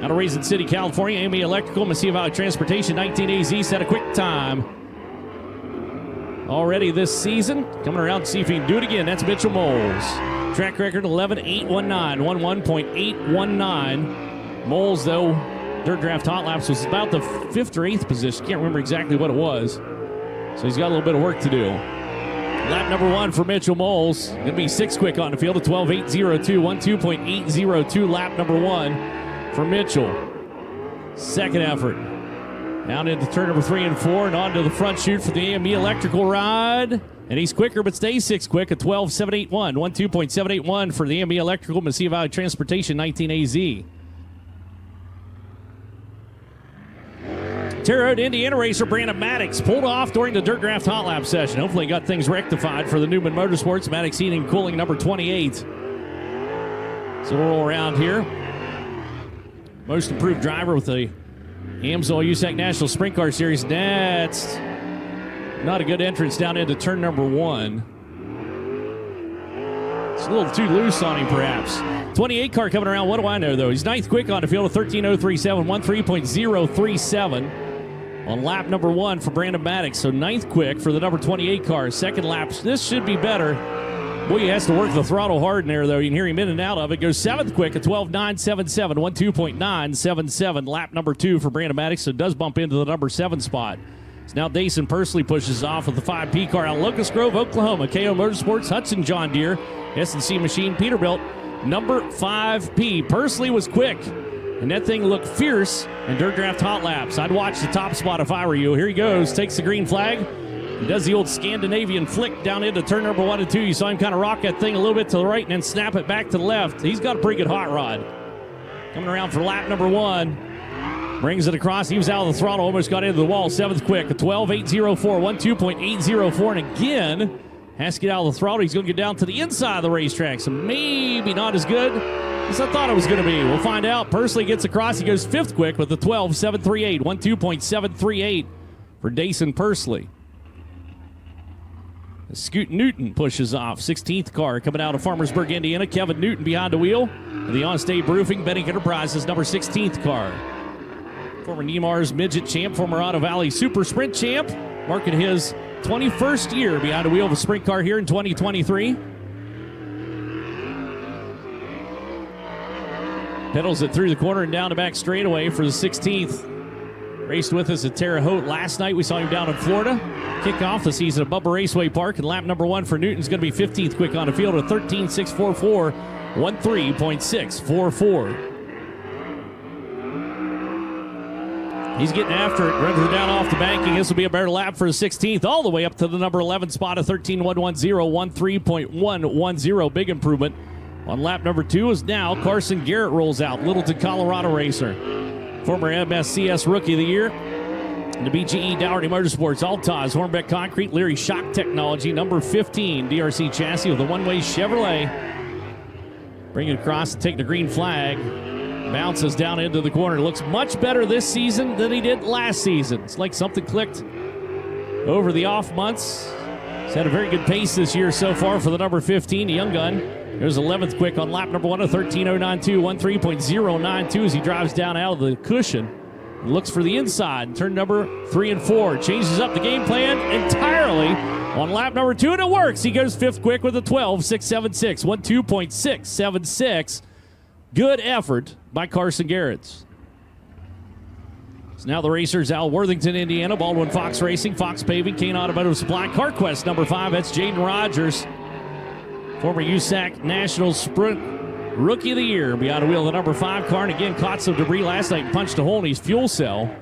Out of Raisin City, California, AME Electrical, Messiah Valley Transportation, 19AZ, set a quick time. Already this season, coming around to see if he can do it again. That's Mitchell Moles. Track record 11.819, 11.819. Moles, though, Dirt Draft Hot Laps was about the 5th or 8th position. Can't remember exactly what it was. So he's got a little bit of work to do. Lap number 1 for Mitchell Moles. Going to be 6 quick on the field, a 12.802, 12.802 lap number 1. For Mitchell. Second effort. Down into turn number 3 and 4 and onto the front chute for the AME Electrical ride. And he's quicker but stays 6 quick at 12.781. 12.781 for the AME Electrical, Messiah Valley Transportation, 19AZ. Terre Haute, Indiana racer Brandon Maddox pulled off during the Dirt Draft Hot Lap session. Hopefully got things rectified for the Newman Motorsports. Maddox heating and cooling number 28. So we'll roll around here. Most improved driver with the Amsoil USAC National Sprint Car Series. That's not a good entrance down into turn number 1. It's a little too loose on him, perhaps. 28 car coming around. What do I know, though? He's 9th quick on the field of 13.037, 13.037 on lap number 1 for Brandon Maddox. So 9th quick for the number 28 car. Second lap. This should be better. Boy, he has to work the throttle hard in there, though. You can hear him in and out of it. Goes 7th quick at 12.977, 12.977. Lap number 2 for Brandon Maddox, so it does bump into the number 7 spot. So now Dason Pursley pushes off with the 5P car out of Locust Grove, Oklahoma. KO Motorsports, Hudson John Deere, S&C Machine, Peterbilt, number 5P. Pursley was quick, and that thing looked fierce in Dirt Draft Hot Laps. I'd watch the top spot if I were you. Here he goes, takes the green flag. He does the old Scandinavian flick down into turn number 1 and 2. You saw him kind of rock that thing a little bit to the right and then snap it back to the left. He's got a pretty good hot rod. Coming around for lap number 1. Brings it across. He was out of the throttle. Almost got into the wall. 7th quick. A 12.804. 12.804. And again, has to get out of the throttle. He's going to get down to the inside of the racetrack. So maybe not as good as I thought it was going to be. We'll find out. Pursley gets across. He goes 5th quick with the 12.738. 12.738 for Dason Pursley. Scoot Newton pushes off. 16th car coming out of Farmersburg, Indiana. Kevin Newton behind the wheel. The On-State Roofing, Benning Enterprises, number 16th car. Former Nemar's Midget champ, former Auto Valley Super Sprint champ. Marking his 21st year behind the wheel of a sprint car here in 2023. Pedals it through the corner and down the back straightaway for the 16th. Raced with us at Terre Haute last night. We saw him down in Florida. Kick off the season at Bubba Raceway Park. And lap number 1 for Newton's going to be 15th quick on the field at 13.644, 13.644. He's getting after it. Runs her down off the banking. This will be a better lap for the 16th, all the way up to the number 11 spot of 13.110, 13.110. Big improvement. On lap number 2 is now Carson Garrett rolls out. Littleton, Colorado racer. Former MSCS Rookie of the Year. The BGE Dougherty Motorsports, Altas, Hornbeck Concrete, Leary Shock Technology, number 15, DRC chassis with a one-way Chevrolet. Bring it across and take the green flag. Bounces down into the corner. Looks much better this season than he did last season. It's like something clicked over the off months. He's had a very good pace this year so far for the number 15, the young gun. There's 11th quick on lap number 1 of 13.092, 13.092 as he drives down out of the cushion. Looks for the inside. Turn number 3 and 4. Changes up the game plan entirely on lap number 2, and it works. He goes 5th quick with a 12.676, 12.676. Good effort by Carson Garrett's. So now the racers out Worthington, Indiana, Baldwin Fox Racing, Fox Paving, Kane Automotive Supply, CarQuest number 5. That's Jaden Rogers, former USAC National Sprint Rookie of the Year. Behind the wheel of the number 5 car, and again caught some debris last night and punched a hole in his fuel cell.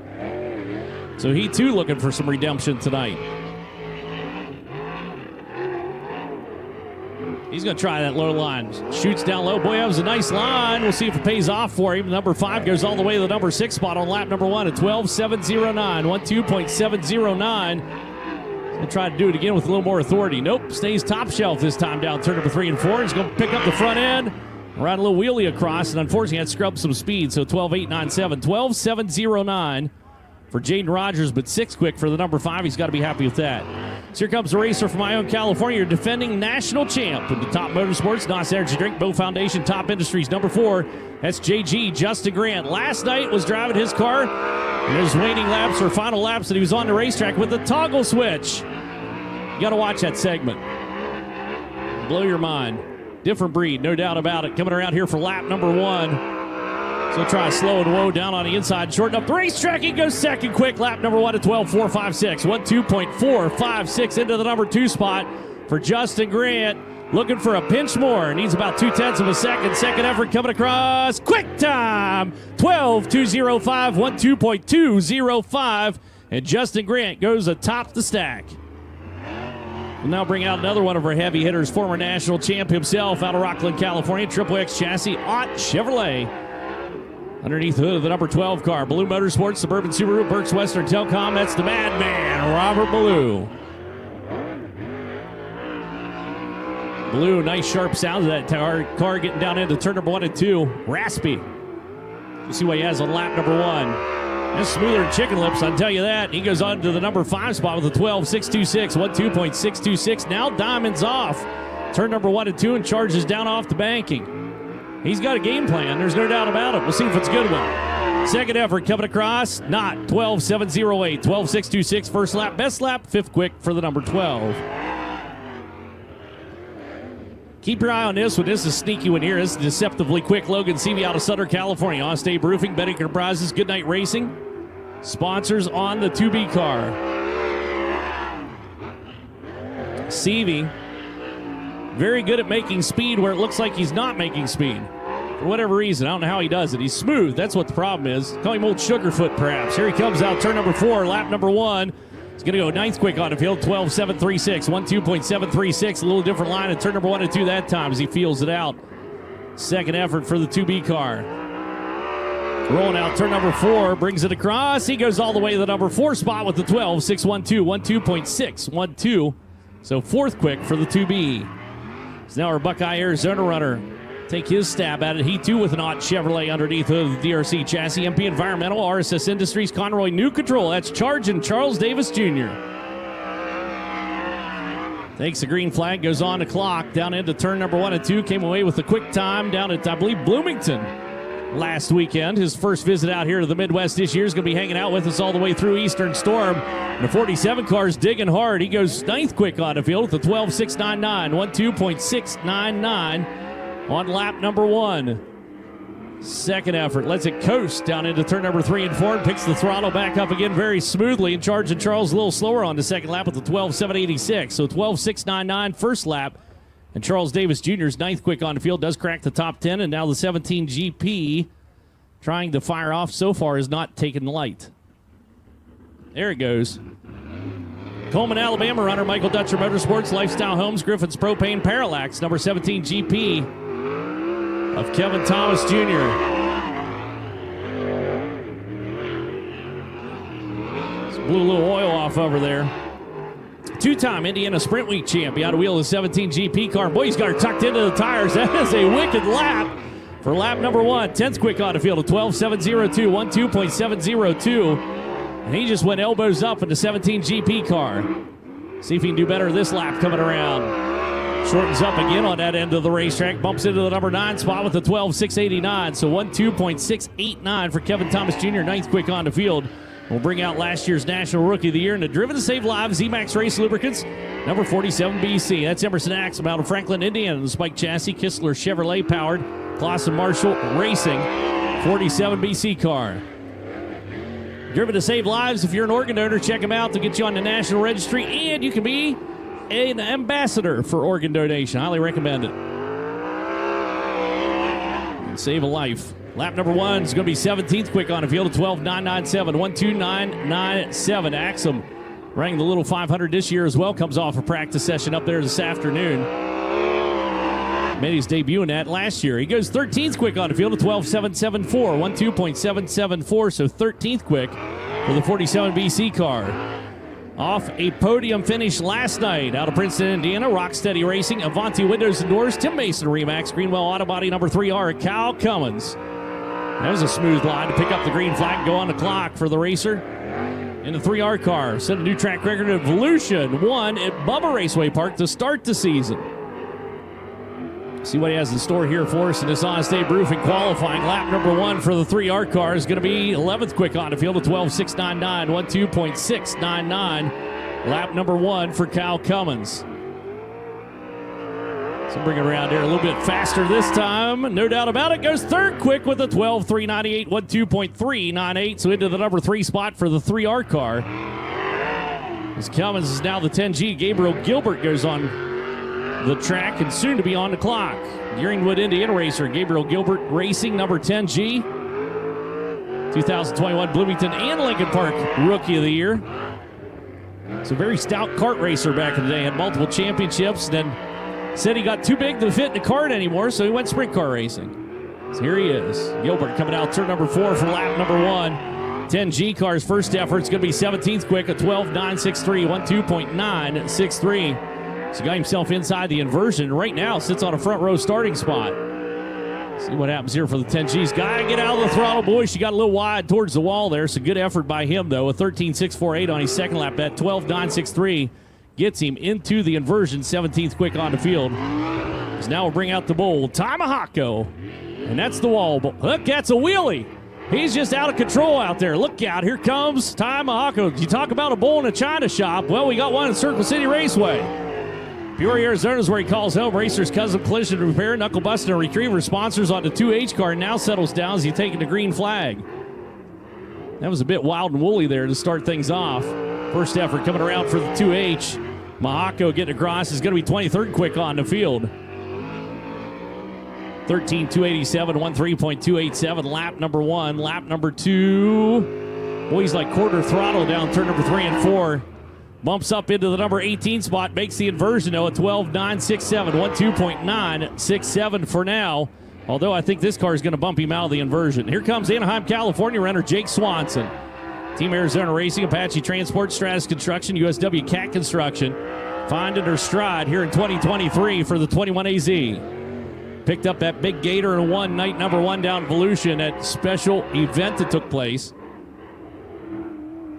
So he too looking for some redemption tonight. He's going to try that low line. Shoots down low. Boy, that was a nice line. We'll see if it pays off for him. Number 5 goes all the way to the number 6 spot on lap number 1 at 12.709. 12.709. He'll try to do it again with a little more authority. Nope. Stays top shelf this time down turn number 3 and 4. He's going to pick up the front end. Ride a little wheelie across, and unfortunately had to scrub some speed. So 12.897. 12.709 for Jaden Rogers, but 6 quick for the number 5. He's got to be happy with that. So here comes a racer from my own California, your defending national champ in the Top Motorsports, NOS Energy Drink, Bow Foundation, Top Industries, number 4. That's JG, Justin Grant. Last night was driving his car in his waning laps or final laps that he was on the racetrack with the toggle switch. You got to watch that segment. Blow your mind. Different breed, no doubt about it. Coming around here for lap number 1. So try slow and low down on the inside, shorten up the racetrack. He goes second quick. Lap number 1 at 12.456. 12.456 into the number 2 spot for Justin Grant. Looking for a pinch more. Needs about 0.2 of a second. Second effort coming across. Quick time. 12.205. 12.205. And Justin Grant goes atop the stack. We'll now bring out another one of our heavy hitters, former national champ himself out of Rockland, California. Triple X chassis, Ott Chevrolet. Underneath the hood of the number 12 car, Blue Motorsports, Suburban Subaru, Berks Western Telecom. That's the madman, Robert Ballou. Ballou, nice sharp sound of that car getting down into turn number 1 and 2. Raspy. You see what he has on lap number 1. That's smoother than chicken lips, I'll tell you that. He goes on to the number 5 spot with a 12.626, 12.626. Now diamonds off. Turn number 1 and 2 and charges down off the banking. He's got a game plan. There's no doubt about it. We'll see if it's a good one. Second effort coming across. Not 12.708. 12.626 first lap. Best lap. 5th quick for the number 12. Keep your eye on this one. This is a sneaky one here. This is deceptively quick. Logan Seavey out of Sutter, California. On-state roofing. Betting Enterprises. Goodnight Racing. Sponsors on the 2B car. Seavey. Very good at making speed where it looks like he's not making speed. For whatever reason, I don't know how he does it. He's smooth. That's what the problem is. Call him Old Sugarfoot, perhaps. Here he comes out, turn number 4, lap number 1. He's going to go 9th quick on the field, 12.736, 12.736. A little different line at turn number 1 and 2 that time as he feels it out. Second effort for the 2B car. Rolling out turn number 4, brings it across. He goes all the way to the number 4 spot with the 12.612, 12.612. So 4th quick for the 2B. So now our Buckeye Arizona runner take his stab at it. He too with an Ott Chevrolet underneath of the DRC chassis. MP Environmental, RSS Industries, Conroy New Control. That's Charging Charles Davis Jr. Takes the green flag, goes on the clock down into turn number 1 and 2. Came away with a quick time down at, I believe, Bloomington last weekend. His first visit out here to the Midwest this year is going to be hanging out with us all the way through Eastern Storm. And the 47 car's digging hard. He goes 9th quick on the field with a 12.699, 12.699 on lap number 1. Second effort lets it coast down into turn number 3 and 4 and picks the throttle back up again very smoothly. And Charging Charles a little slower on the second lap with a 12.786. So 12.699 first lap. And Charles Davis Jr.'s 9th quick on the field does crack the top 10. And now the 17 GP trying to fire off so far is not taken light. There it goes. Coleman, Alabama runner Michael Dutcher Motorsports, Lifestyle Homes, Griffin's Propane, Parallax, number 17 GP of Kevin Thomas Jr. Blew a little oil off over there. Two-time Indiana Sprint Week champ. He out of wheel of the 17 GP car. Boy, he's got her tucked into the tires. That is a wicked lap for lap number 1. 10th quick on the field of 12.702, 12.702. And he just went elbows up in the 17 GP car. See if he can do better this lap coming around. Shortens up again on that end of the racetrack. Bumps into the number 9 spot with the 12.689. So 12.689 for Kevin Thomas Jr. 9th quick on the field. We'll bring out last year's National Rookie of the Year and the Driven to Save Lives Z-Max Race Lubricants, number 47 BC. That's Emerson Axum out of Franklin, Indiana. The Spike chassis, Kistler Chevrolet powered. Clausen Marshall Racing 47 BC car. Driven to save lives. If you're an organ donor, check them out to get you on the National Registry, and you can be an ambassador for organ donation. Highly recommend it. And save a life. Lap number 1 is going to be 17th quick on the field at 12.997, 129.97. Axum running the little 500 this year as well. Comes off a practice session up there this afternoon. Made his debut in that last year. He goes 13th quick on the field at 12.774, 12.774, so 13th quick for the 47 BC car. Off a podium finish last night out of Princeton, Indiana. Rocksteady Racing, Avanti Windows and Doors, Tim Mason Remax, Greenwell Auto Body number 3R, Cal Cummins. That was a smooth line to pick up the green flag and go on the clock for the racer in the 3R car. Set a new track record of Evolution 1 at Bubba Raceway Park to start the season. See what he has in store here for us in this Honest Abe Roofing qualifying. Lap number 1 for the 3R car is going to be 11th quick on the field at 12.699, 12.699. Lap number 1 for Cal Cummins. So bring it around here a little bit faster this time. No doubt about it. Goes 3rd quick with a 12.398, 12.398. So into the number 3 spot for the 3R car. As Cummins is now the 10G. Gabriel Gilbert goes on the track and soon to be on the clock. Greenwood, Indiana racer Gabriel Gilbert Racing, number 10G. 2021 Bloomington and Lincoln Park Rookie of the Year. It's a very stout kart racer back in the day. Had multiple championships. Then said he got too big to fit in the kart anymore, so he went sprint car racing. So here he is. Gilbert coming out turn number 4 for lap number 1. 10G car's first effort. It's going to be 17th quick at 12.963, 12.963. So he got himself inside the inversion. Right now sits on a front row starting spot. See what happens here for the 10Gs. Gotta get out of the throttle, boys. She got a little wide towards the wall there. So good effort by him, though. A 13.648 on his second lap. That 12.963 gets him into the inversion. 17th quick on the field. So now we'll bring out the bull, Tamahako. And that's the wall. Look, that's a wheelie. He's just out of control out there. Look out. Here comes Tamahako. You talk about a bull in a china shop. Well, we got one in Circle City Raceway. Peoria, Arizona is where he calls home. Racers Custom Collision Repair, Knuckle Busting and Retriever sponsors on the 2H car. Now settles down as he's taking the green flag. That was a bit wild and woolly there to start things off. First effort coming around for the 2H. Mahako getting across is going to be 23rd quick on the field. 13.287, 13.287. Lap number 1. Lap number 2. Boy, he's like quarter throttle down turn number 3 and 4. Bumps up into the number 18 spot, makes the inversion, though, at 12.967, 12.967 for now. Although I think this car is going to bump him out of the inversion. Here comes Anaheim, California runner Jake Swanson. Team Arizona Racing, Apache Transport, Stratus Construction, USW Cat Construction. Finding her stride here in 2023 for the 21AZ. Picked up that big gator and won night number 1 down at Volusia, that special event that took place.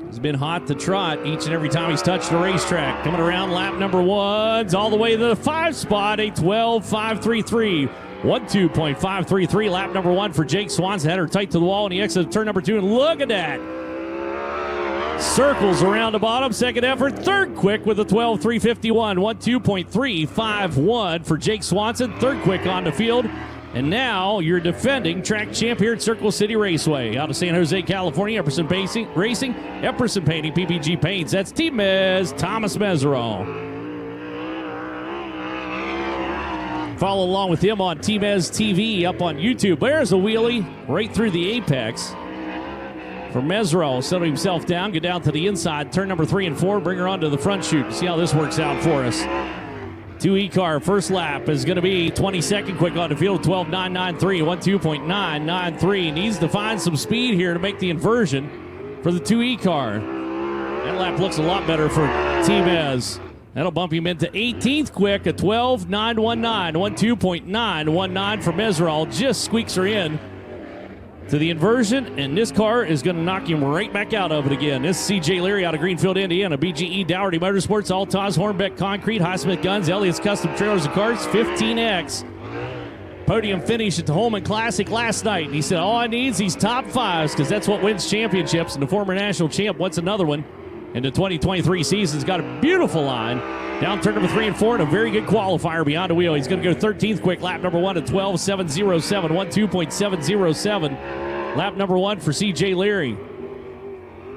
He's been hot to trot each and every time he's touched the racetrack. Coming around lap number 1, all the way to the 5 spot, a 12.533. 12.533, lap number 1 for Jake Swanson. Had her tight to the wall, and he exits turn number 2, and look at that. Circles around the bottom, second effort, 3rd quick with a 12.351. 12.351 for Jake Swanson, 3rd quick on the field. And now you're defending track champ here at Circle City Raceway. Out of San Jose, California, Epperson Racing, Epperson Painting, PPG Paints. That's Team Mez, Thomas Mesereau. Follow along with him on Team Mez TV up on YouTube. There's a wheelie right through the apex for Mesereau. Settle himself down, get down to the inside, turn number 3 and 4, bring her onto the front chute. See how this works out for us. 2E car, first lap is going to be 22nd quick on the field, 12.993, 12.993. Needs to find some speed here to make the inversion for the 2E car. That lap looks a lot better for Team Ez. That'll bump him into 18th quick at 12.919, 12.919 for Mesereau. Just squeaks her in to the inversion, and this car is going to knock him right back out of it again. This is C.J. Leary out of Greenfield, Indiana. BGE, Dougherty Motorsports, Altas, Hornbeck Concrete, Highsmith Guns, Elliott's Custom Trailers and Carts, 15X. Podium finish at the Holman Classic last night. And he said, all I need is these top 5s, because that's what wins championships, and the former national champ wants another one. And the 2023 season's got a beautiful line. Down turn number 3 and 4 and a very good qualifier beyond a wheel. He's going to go 13th quick. Lap number 1 at 12.707, 12.707. Lap number 1 for C.J. Leary.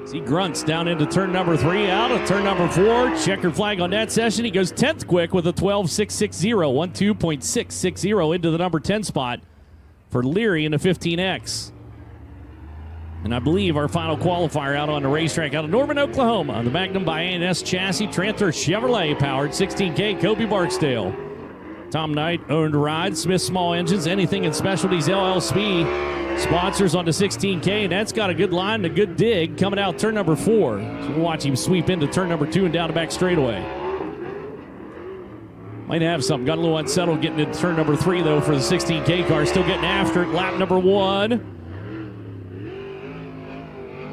As he grunts down into turn number 3, out of turn number 4. Checkered flag on that session. He goes 10th quick with a 12.660, 12.660 into the number 10 spot for Leary in the 15X. And I believe our final qualifier out on the racetrack out of Norman, Oklahoma, on the Magnum by A&S chassis, Tranter Chevrolet powered 16K Kobe Barksdale. Tom Knight owned ride, Smith Small Engines, Anything in Specialties LLC sponsors on the 16K, and that's got a good line and a good dig coming out turn number 4. So we'll watch him sweep into turn number 2 and down the back straightaway. Might have something. Got a little unsettled getting into turn number 3, though, for the 16K car. Still getting after it. Lap number 1.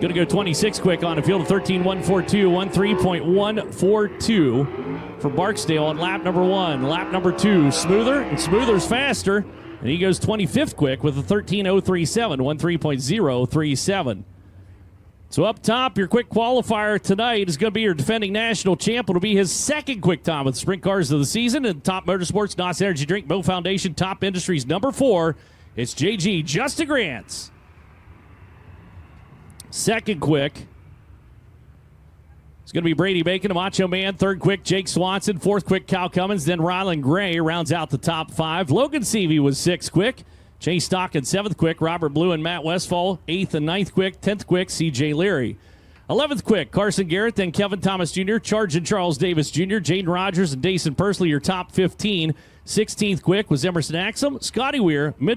Going to go 26 quick on the field of 13.142, 13.142 for Barksdale on lap number 1. Lap number 2, smoother, and smoother's faster. And he goes 25th quick with a 13.037, 13.037. So up top, your quick qualifier tonight is going to be your defending national champ. It'll be his second quick time with sprint cars of the season. And Top Motorsports, NOS Energy Drink, Bow Foundation, Top Industries number 4. It's JG Justin Grants. Second quick, it's going to be Brady Bacon, a Macho Man. Third quick, Jake Swanson. Fourth quick, Cal Cummins. Then Rylan Gray rounds out the top 5. Logan Seavey was 6th quick. Chase Stockton, 7th quick. Robert Blue and Matt Westfall, 8th and 9th quick. 10th quick, C.J. Leary. 11th quick, Carson Garrett. Then Kevin Thomas Jr., Charging Charles Davis Jr., Jaden Rogers, and Dason Persley, your top 15. 16th quick was Emerson Axum, Scotty Weir, Mitch